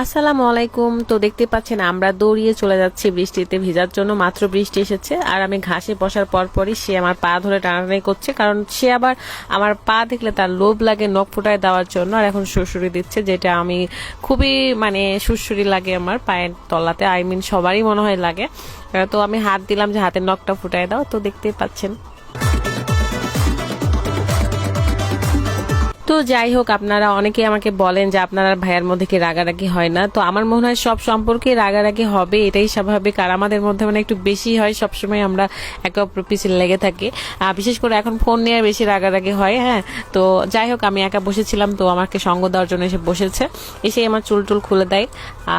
আসসালামু আলাইকুম। তো দেখতে পাচ্ছেন আমরা দৌড়িয়ে চলে যাচ্ছি বৃষ্টিতে ভেজার জন্য। মাত্র বৃষ্টি এসেছে আর আমি ঘাসে বসার পরপরই সে আমার পা ধরে টানাটানি করছে, কারণ সে আবার আমার পা দেখলে তার লোভ লাগে নখ ফুটায় দেওয়ার জন্য। আর এখন সুড়সুড়ি দিচ্ছে, যেটা আমি খুবই সুড়সুড়ি লাগে আমার পায়ের তলাতে, আই মিন সবারই মনে হয় লাগে। তো আমি হাত দিলাম যে হাতের নখটা ফুটায় দাও, তো দেখতেই পাচ্ছেন। তো যাই হোক, আপনারা অনেকে আমাকে বলেন যে আপনার ভাইয়ের মধ্যে কি রাগারাগি হয় না। তো আমার মনে হয় সব সম্পর্কে রাগারাগি হবে, এটাই স্বাভাবিক। আর আমাদের মধ্যে একটু বেশি হয়, সবসময় আমরা একে অপর পিছনে লেগে থাকি। বিশেষ করে এখন ফোন নিয়ে বেশি রাগারাগি হয়। হ্যাঁ, তো যাই হোক, আমি একা বসেছিলাম, তো আমাকে সঙ্গ দেওয়ার জন্য এসে বসেছে, এসে আমার চুল টুল খুলে দেয়।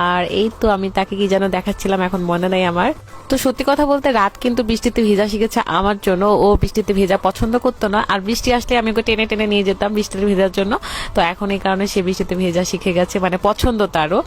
আর এই তো আমি তাকে কি যেন দেখাচ্ছিলাম, এখন মনে নাই আমার। তো সত্যি কথা বলতে রাত কিন্তু বৃষ্টিতে ভেজা শিখেছে আমার জন্য। ও বৃষ্টিতে ভেজা পছন্দ করতো না, আর বৃষ্টি আসলে আমি ওকে টেনে টেনে নিয়ে যেতাম বৃষ্টিতে ভেজার জন্য। তো এখন এই কারণে সে বৃষ্টিতে ভেজা শিখে গেছে, পছন্দ তারও।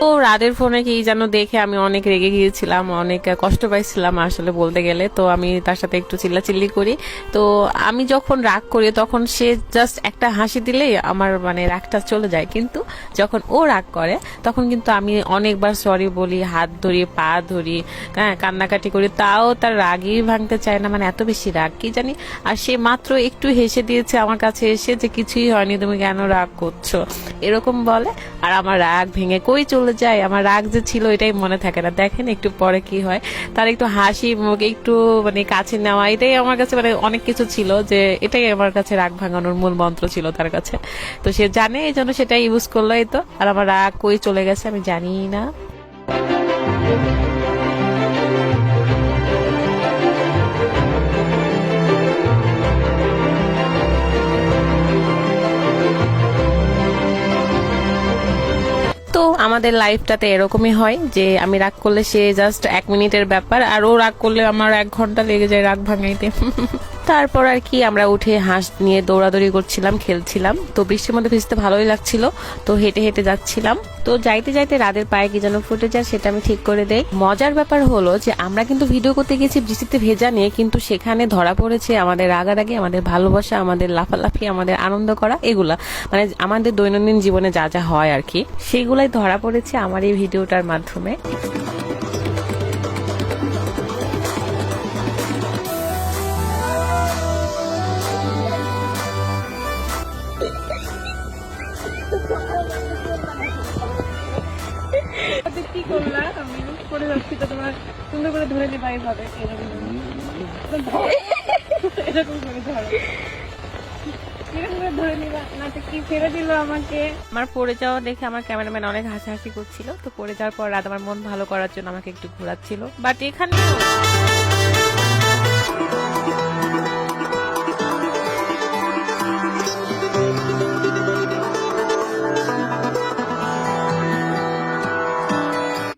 তো রাদের ফোনে কি যেন দেখে আমি অনেক রেগে গিয়েছিলাম, অনেক কষ্ট পাইছিলাম আসলে বলতে গেলে। তো আমি তার সাথে একটু চিল্লাচিল্লি করি। তো আমি যখন রাগ করি তখন সে জাস্ট একটা হাসি দিলেই আমার রাগটা চলে যায়, কিন্তু যখন ও রাগ করে তখন কিন্তু আমি অনেকবার সরি বলি, হাত ধরি, পা ধরি, হ্যাঁ, কান্নাকাটি করি, তাও তার রাগই ভাঙতে চায় না। এত বেশি রাগ কি জানি। আর সে মাত্র একটু হেসে দিয়েছে আমার কাছে এসে, যে কিছুই হয়নি, তুমি কেন রাগ করছো, এরকম বলে। আর আমার রাগ ভেঙে কই চলে যায়, আমার রাগ যে ছিল এটাই মনে থাকে না। দেখেন একটু পরে কি হয়, তার একটু হাসি মুখ, একটু কাছে নেওয়া, এটাই আমার কাছে অনেক কিছু ছিল, যে এটাই আমার কাছে রাগ ভাঙানোর মূল মন্ত্র ছিল তার কাছে। তো সে জানে, এই জন্য সেটাই ইউজ করলো। এই তো, আর আমার রাগ কই চলে গেছে আমি জানি না। তো আমাদের লাইফটাতে এরকমই হয় যে আমি রাগ করলে সে জাস্ট 1 মিনিটের ব্যাপার, আর ও রাগ করলে আমার 1 ঘন্টা লেগে যায় রাগ ভাঙাইতে। তারপর আর কি, আমরা উঠে হাঁস নিয়ে দৌড়াদৌড়ি করছিলাম, খেলছিলাম। তো বৃষ্টির মধ্যে ভিজতে ভালোই লাগছিল, তো হেঁটে হেঁটে যাচ্ছিলাম। তো যাইতে যাইতে রাদের পায়ে কি যেন ফুটে যায়, সেটা আমি ঠিক করে দেই। মজার ব্যাপার হলো যে আমরা কিন্তু ভিডিও করতে গেছি বৃষ্টিতে ভেজা নিয়ে, কিন্তু সেখানে ধরা পড়েছে আমাদের রাগারাগি, আমাদের ভালোবাসা, আমাদের লাফালাফি, আমাদের আনন্দ করা, এগুলা আমাদের দৈনন্দিন জীবনে যা যা হয় আর কি, সেগুলাই ধরা পড়েছে আমার এই ভিডিওটার মাধ্যমে। কি করলা, আমি করে যাচ্ছি, তো তোমার সুন্দর করে ধরে নিবা এইভাবে, এরকম করে ধরো, ধরে নিবা না তো কি ফেলে দিল আমাকে। আমার পড়ে যাওয়া দেখে আমার ক্যামেরাম্যান অনেক হাসাহাসি করছিল। তো পড়ে যাওয়ার পর রাত আমার মন ভালো করার জন্য আমাকে একটু ঘোরাচ্ছিল, বাট এখানে